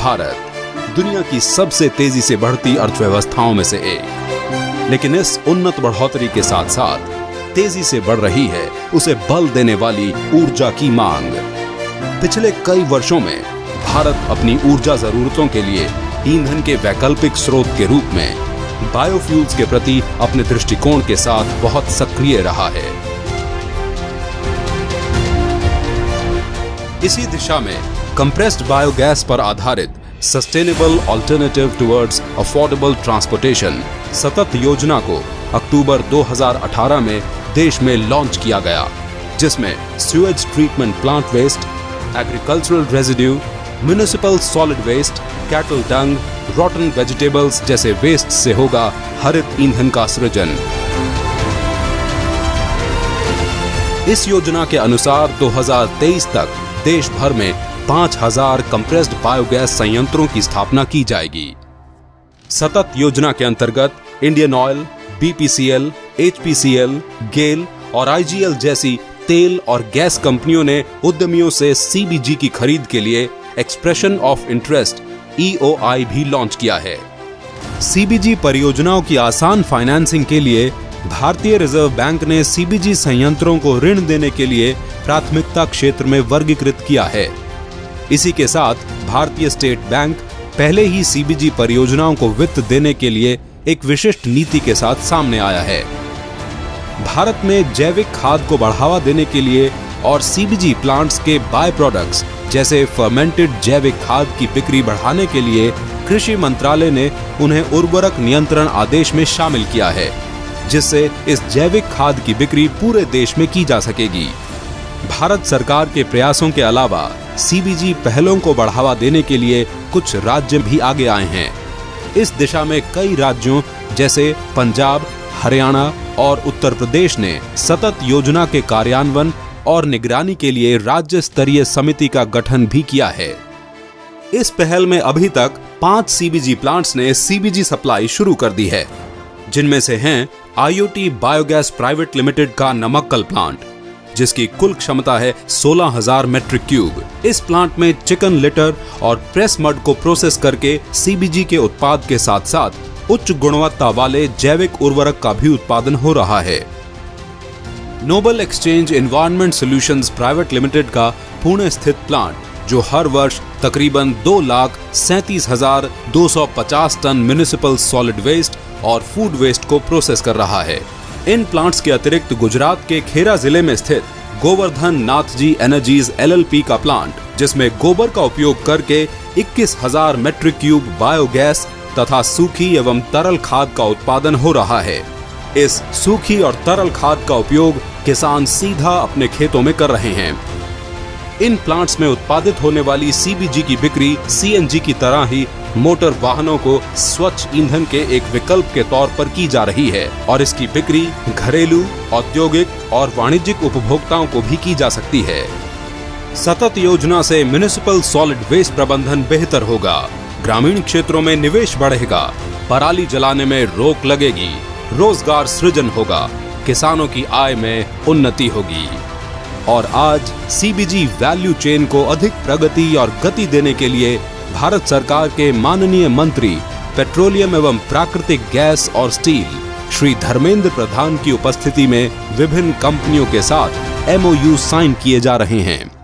भारत दुनिया की सबसे तेजी से बढ़ती अर्थव्यवस्थाओं में से एक। लेकिन इस उन्नत बढ़ोतरी के साथ साथ तेजी से बढ़ रही है उसे बल देने वाली ऊर्जा की मांग। पिछले कई वर्षों में भारत अपनी ऊर्जा जरूरतों के लिए ईंधन के वैकल्पिक स्रोत के रूप में बायोफ्यूल्स के प्रति अपने दृष्टिकोण के साथ बहुत सक्रिय रहा है। इसी दिशा में कंप्रेस्ड बायोगैस पर आधारित sustainable alternative towards affordable transportation सतत योजना को अक्टूबर 2018 में देश में लॉन्च किया गया, जिसमें sewage treatment plant waste, agricultural residue, municipal solid waste, cattle dung, rotten vegetables जैसे वेस्ट से होगा हरित ईंधन का सृजन। इस योजना के अनुसार 2023 तक देश भर में 5000 कंप्रेस्ड बायोगैस संयंत्रों की स्थापना की जाएगी। सतत योजना के अंतर्गत इंडियन ऑयल, बीपीसीएल, एचपीसीएल, गेल और आईजीएल जैसी तेल और गैस कंपनियों ने उद्यमियों से सीबीजी की खरीद के लिए एक्सप्रेशन ऑफ इंटरेस्ट EOI भी लॉन्च किया है। सीबीजी परियोजनाओं की आसान फाइनेंसिंग के लिए भारतीय रिजर्व बैंक ने सीबीजी संयंत्रों को ऋण देने के लिए प्राथमिकता क्षेत्र में वर्गीकृत किया है। इसी के साथ भारतीय स्टेट बैंक पहले ही सीबीजी परियोजनाओं को वित्त देने के लिए एक विशिष्ट नीति के साथ सामने आया है। भारत में जैविक खाद को बढ़ावा देने के लिए और सीबीजी प्लांट्स के बाय प्रोडक्ट्स जैसे फर्मेंटेड जैविक खाद की बिक्री बढ़ाने के लिए कृषि मंत्रालय ने उन्हें उर्वरक नियंत्रण आदेश में शामिल किया है, जिससे इस जैविक खाद की बिक्री पूरे देश में की जा सकेगी। भारत सरकार के प्रयासों के अलावा सीबीजी पहलों को बढ़ावा देने के लिए कुछ राज्य भी आगे आए हैं। इस दिशा में कई राज्यों जैसे पंजाब, हरियाणा और उत्तर प्रदेश ने सतत योजना के कार्यान्वयन और निगरानी के लिए राज्य स्तरीय समिति का गठन भी किया है। इस पहल में अभी तक 5 सीबीजी प्लांट्स ने सीबीजी सप्लाई शुरू कर दी है, जिनमें से हैं IoT बायोगैस प्राइवेट लिमिटेड का नमक्कल प्लांट, जिसकी कुल क्षमता है 16,000 मेट्रिक क्यूब। इस प्लांट में चिकन लिटर और प्रेस मड को प्रोसेस करके सीबीजी के उत्पाद के साथ साथ उच्च गुणवत्ता वाले जैविक उर्वरक का भी उत्पादन हो रहा है। Noble exchange environment solutions private limited का पुणे स्थित प्लांट, जो हर वर्ष तकरीबन 2,37,250 टन म्युनिसिपल सॉलिड वेस्ट और फूड वेस्ट को प्रोसेस कर रहा है। इन प्लांट्स के अतिरिक्त गुजरात के खेरा जिले में स्थित गोवर्धन नाथ जी एनर्जीज LLP का प्लांट, जिसमें गोबर का उपयोग करके 21,000 मेट्रिक क्यूब बायोगैस तथा सूखी एवं तरल खाद का उत्पादन हो रहा है। इस सूखी और तरल खाद का उपयोग किसान सीधा अपने खेतों में कर रहे हैं। इन प्लांट्स में उत्पादित होने वाली सीबीजी की बिक्री CNG की तरह ही मोटर वाहनों को स्वच्छ ईंधन के एक विकल्प के तौर पर की जा रही है और इसकी बिक्री घरेलू, औद्योगिक और वाणिज्यिक उपभोक्ताओं को भी की जा सकती है। सतत योजना से म्युनिसिपल सॉलिड वेस्ट प्रबंधन बेहतर होगा, ग्रामीण क्षेत्रों में निवेश बढ़ेगा, पराली जलाने में रोक लगेगी, रोजगार सृजन होगा, किसानों की आय में उन्नति होगी। और आज सीबीजी वैल्यू चेन को अधिक प्रगति और गति देने के लिए भारत सरकार के माननीय मंत्री पेट्रोलियम एवं प्राकृतिक गैस और स्टील श्री धर्मेंद्र प्रधान की उपस्थिति में विभिन्न कंपनियों के साथ MOU साइन किए जा रहे हैं।